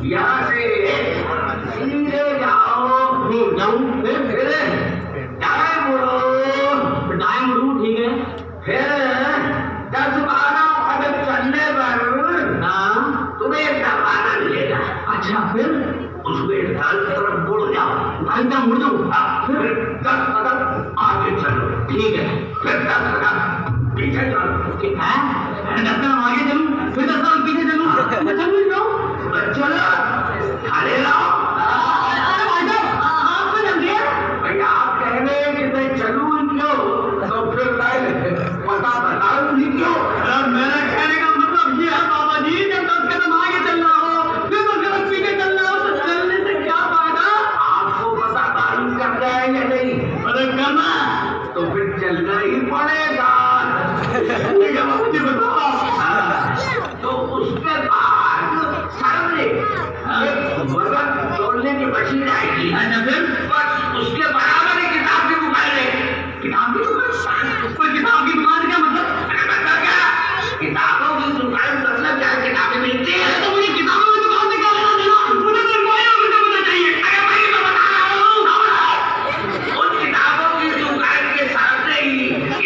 यहाँ से सीधे जाओ, फिर दाएं मुड़ो, ठीक है। फिर 10-12 कदम चलने पर तुम्हें एक दरवाजा मिलेगा। अच्छा, फिर उसमें तरफ मुड़ जाओ, दाएं मुड़ जाओ, फिर 10 कदम आगे चलो, ठीक है। फिर 10 कदम पीछे चलो, ठीक है। 10 कदम आगे चलूं, फिर 10 कदम पीछे चलूं, चलो खाने लाओ। अरे भाई साहब, आपको जल्दी है भैया, आप कह रहे हैं कि मैं चलूं क्यों, तो फिर मैं पता बताऊं नहीं क्यों। मेरा कहने का मतलब ये है बाबा जी, जब 10 कदम आगे चलना हो, फिर 10 कदम पीछे चलना हो, तो चलने से क्या फायदा। आपको पता मालूम करना है या नहीं? अरे करना तो फिर चलना ही पड़ेगा। मुझे बताओ। तो उसके बाद सामने बर्तन तोड़ने की मशीन आएगी, बस उसके बराबर ही किताब की दुकान है। किताब की दुकान? कोई किताब की दुकान क्या मतलब? अरे मतलब क्या, किताबों की दुकान मतलब क्या, किताबें मिलती है। तो मुझे किताबों की दुकान से क्या लेना देना, मुझे तो पता चाहिए। अरे भाई मैं बता रहा हूँ, उन किताबों की दुकान के सामने ही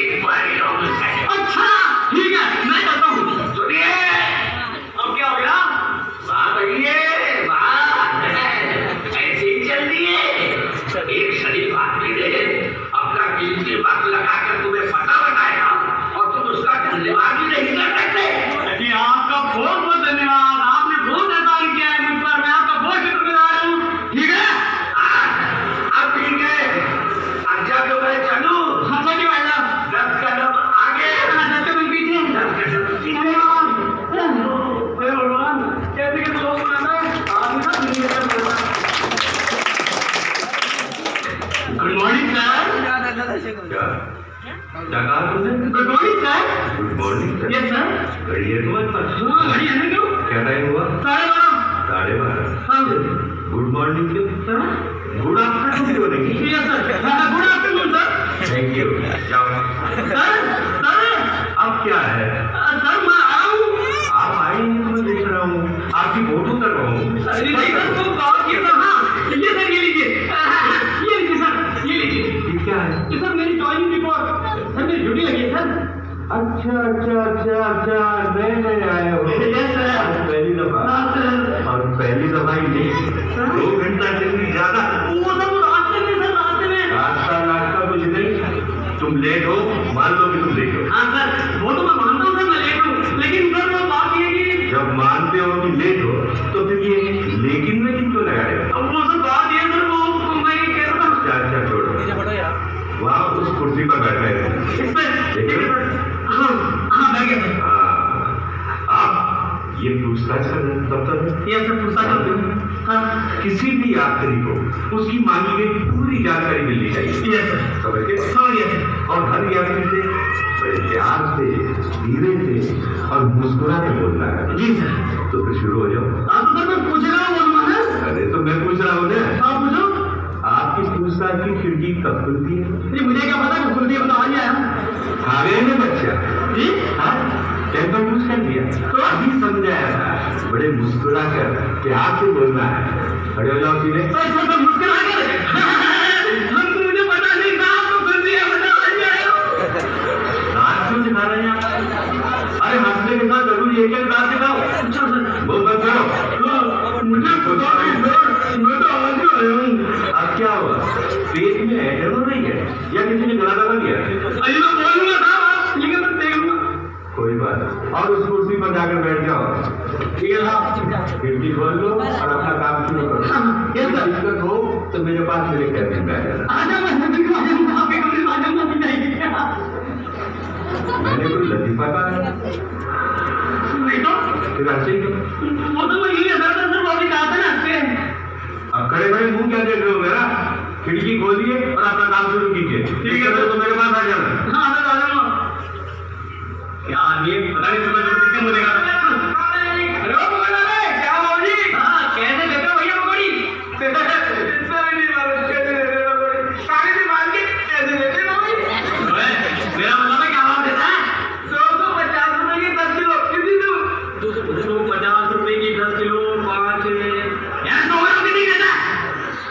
इंक्वायरी ऑफिस है। अच्छा ठीक है, मैं जाता हूँ। सुनिए, अब क्या हो गया? वाह भैया ऐसे ही चल दिए। एक शरीफ आदमी ने अपना कीमती वक्त लगाकर तुम्हें पता बताया और तुम उसका धन्यवाद भी नहीं कर सकते। जी आपका बहुत बहुत धन्यवाद, आपने बहुत एहसान किया है मुझ पर, मैं आपका बहुत शुक्रगुजार हूँ। ठीक है, अब ठीक है। अच्छा तो मैं चलूँ? हाँ सही भाई साहब, 10 कदम आगे, 10 कदम पीछे, 10 कदम पीछे। भगवान कैसे के लोग गुड मॉर्निंग सर। क्या कहा तुमने? Good morning sir. Good morning sir. Yes sir. घड़ी है तुम्हारे पास? हाँ घड़ी है ना। क्यों, क्या टाइम हुआ? 12:30। हाँ गुड मॉर्निंग क्यों सर? गुड आफ्टरनून क्यों नहीं? Yes sir, good afternoon sir. Thank you, जाओ। सर अब क्या है? सर मैं आऊँ। आप आए नहीं तो मैं देख रहा हूँ, आपकी फोटो कर रहा हूँ। 2 घंटा जल्दी ज्यादा। वो सब रास्ते में सर, रास्ते में। रास्ता कुछ नहीं, तुम लेट हो, मान लो कि तुम लेट हो। हाँ सर, वो तो मैं मानता हूँ सर, मैं लेट हूँ, लेकिन सर वो बात ये कि जब मानते हो कि लेट हो तो फिर ये लेकिन में क्यों लगा रहे हो? वो सर बात ये सर, वो मैं कह रहा था। अच्छा छोड़ो, वहाँ उस कुर्सी पर बैठे हैं। इस पे हाँ हाँ बैठ गया। आप ये पूछताछ का दफ्तर है? ये सर पूछताछ करते हैं। हाँ किसी भी यात्री को उसकी मांगी गई पूरी जानकारी मिलनी चाहिए। ये सर समझ गए? समझ गया। और हर यात्री से बड़े प्यार से, धीरे से और मुस्कुरा के बोलना है। जी सर। तो फिर शुरू हो जाओ। आप तो सर मैं पूछ रहा हूँ। अरे तो मैं पूछ रहा हूँ ना। आप पूछो। आपकी पूछताछ की खिड़की कब खुलती है? जी मुझे क्या पता कब खुलती है, बता आ गया खा गए ना बच्चा? जी हाँ, टेम्पर यूज कर दिया तो अभी समझाया था। बड़े मुस्कुरा कर प्यार से बोलना है। खड़े हो जाओ सीधे। सर मुस्कुरा कर हमको मुझे पता नहीं था आपको खुल दिया, बता आ गया। दांत क्यों दिखा रहे हैं आप? अरे हंसने के साथ जरूरी एक दांत दिखाओ। अच्छा सर वो बंद करो। मुझे पता नहीं सर, मैं तो आज आया हूँ। अब क्या हुआ? पेट में एडर हो रही है या किसी ने गला दबा दिया? अरे मैं बोलूंगा था, लेकिन मैं देख लूंगा। कोई बात नहीं। और उस कुर्सी पर जाकर बैठ जाओ। ठीक है साहब। खिड़की खोल लो और अपना काम शुरू करो। Yes sir. दिक्कत हो तो मेरे पास मेरे कैबिन में आ जाना। आजा मैं बिल्कुल आ जाऊंगा, आपके कमरे में आ जाऊंगा, नहीं जाएगी। मैंने कोई लतीफा कहा है? नहीं तो फिर ऐसे ही क्यों? वो तो मैं यही सर वो भी कहा था ना हंसते। अब खड़े खड़े मुंह क्या देख रहे हो मेरा? खिड़की खोलिए और अपना काम शुरू कीजिए। ठीक है तो मेरे पास आ जाना। हाँ सर आ जाऊंगा। क्या ये पता नहीं समझ में किसने बोलेगा। हेलो पकड़ा क्या बाबू जी? हाँ कैसे देते हो भैया पकौड़ी? इतना भी नहीं मालूम कैसे देते हो पकौड़ी। सारे दिन मान के कैसे देते हो पकौड़ी? मेरा मतलब है क्या भाव देता है? 250 रुपए की 10 किलो कितनी दूँ? 250 रुपए की 10 किलो 5 यार 100 ग्राम कितनी देता है?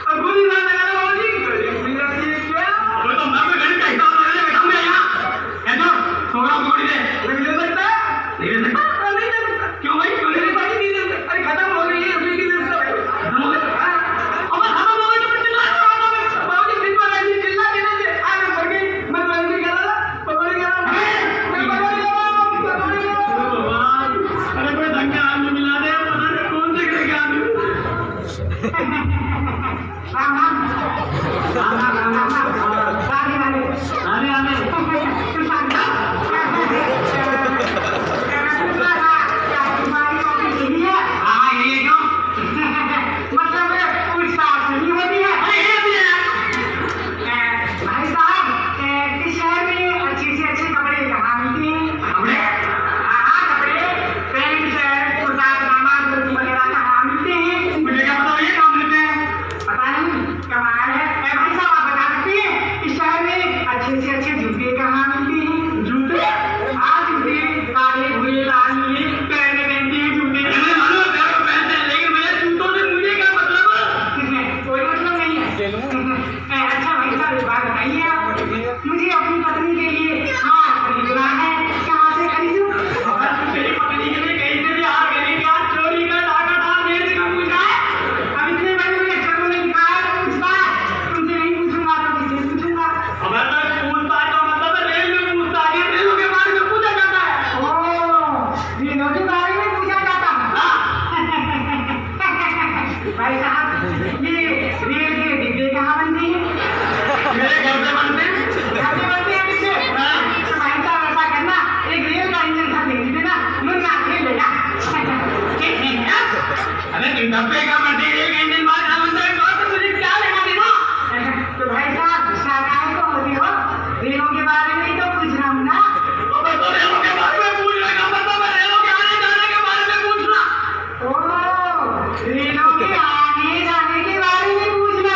अब खुद ही बात लगा लो बाबू जी। गरीब लगती है क्या? वो तो मैं गरीब का हिसाब लगाने बैठाऊंगा यहाँ। है तो 100 ग्राम पकौड़ी दे। नहीं दे सकता? नहीं दे सकता? नहीं दे सकता। क्यों भाई? क्यों नहीं दे पाएगी? नहीं दे सकता। अरे खत्म हो गई है, अभी नहीं दे सकता भाई। खत्म हो गई? अब खत्म हो गई तो फिर चिल्ला क्यों रहा था? बाबू जी दिन भर ऐसे चिल्ला देने से आज मर गई। मैं वैसे कह रहा था पकौड़ी खा रहा हूँ। मैं पकौड़ी खा रहा हूँ, पकौड़ी खा रहा हूँ। भगवान, अरे कोई ढंग के आदमी मिला दे, पता नहीं कौन से ग्रह के आदमी। रेलों के आने जाने के बारे में पूछना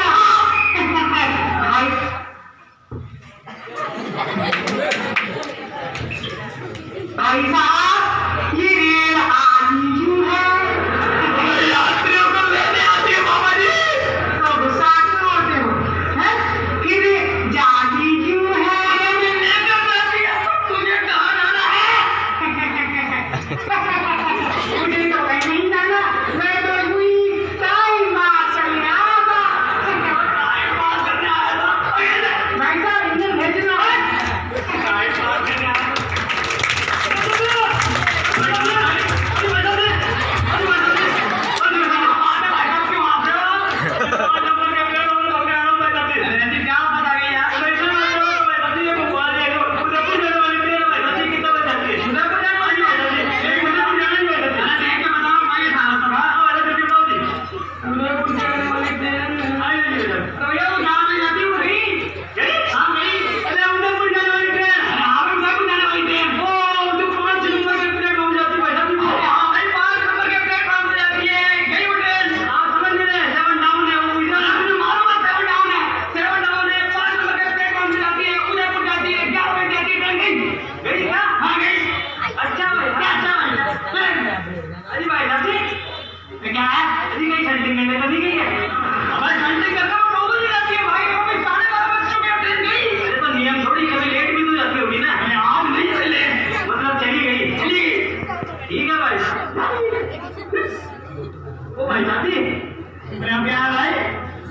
क्या है भाई?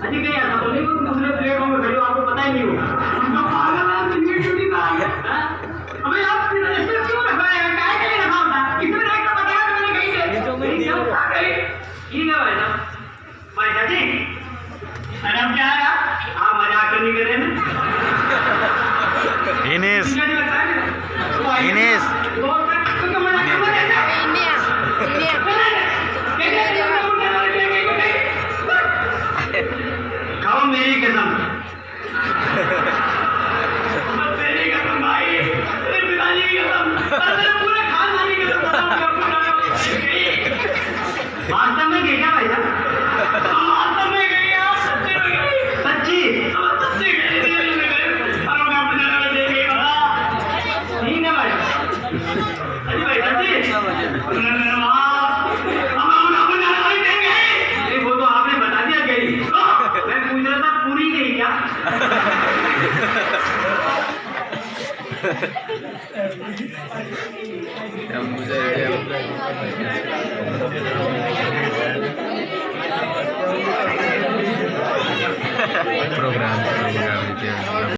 अजी कहीं आता तो नहीं, दूसरे प्लेटफॉर्म में खड़े हो, आपको पता ही नहीं होगा। उनका पागल है, टिकट ड्यूटी का आ गया। अबे आप रजिस्टर क्यों रखवाए हैं? काहे के लिए रखा होता है? इसमें देख कर बताया तो मैंने कहीं से। कहीं से उठा गई। ठीक है भाई साहब। भाई साहब जी, अरे अब क्या है यार? आप मजाक तो नहीं कर रहे हैं ना? इनेस इनेस खाओ मेरी कसम, मेरी कसम भाई, तेरे पिताजी की कसम, तेरे पूरे खानदान की कसम। वास्तव में गई क्या भाई साहब? वास्तव में गई आप? सच्ची में गई? सच्ची? सच्ची गई? अरे मैं अपने घर में गई बता। ठीक है भाई। अजी भाई सच्ची? वो तो आपने बता दिया गई। मैं पूछ रहा था पूरी गई क्या? program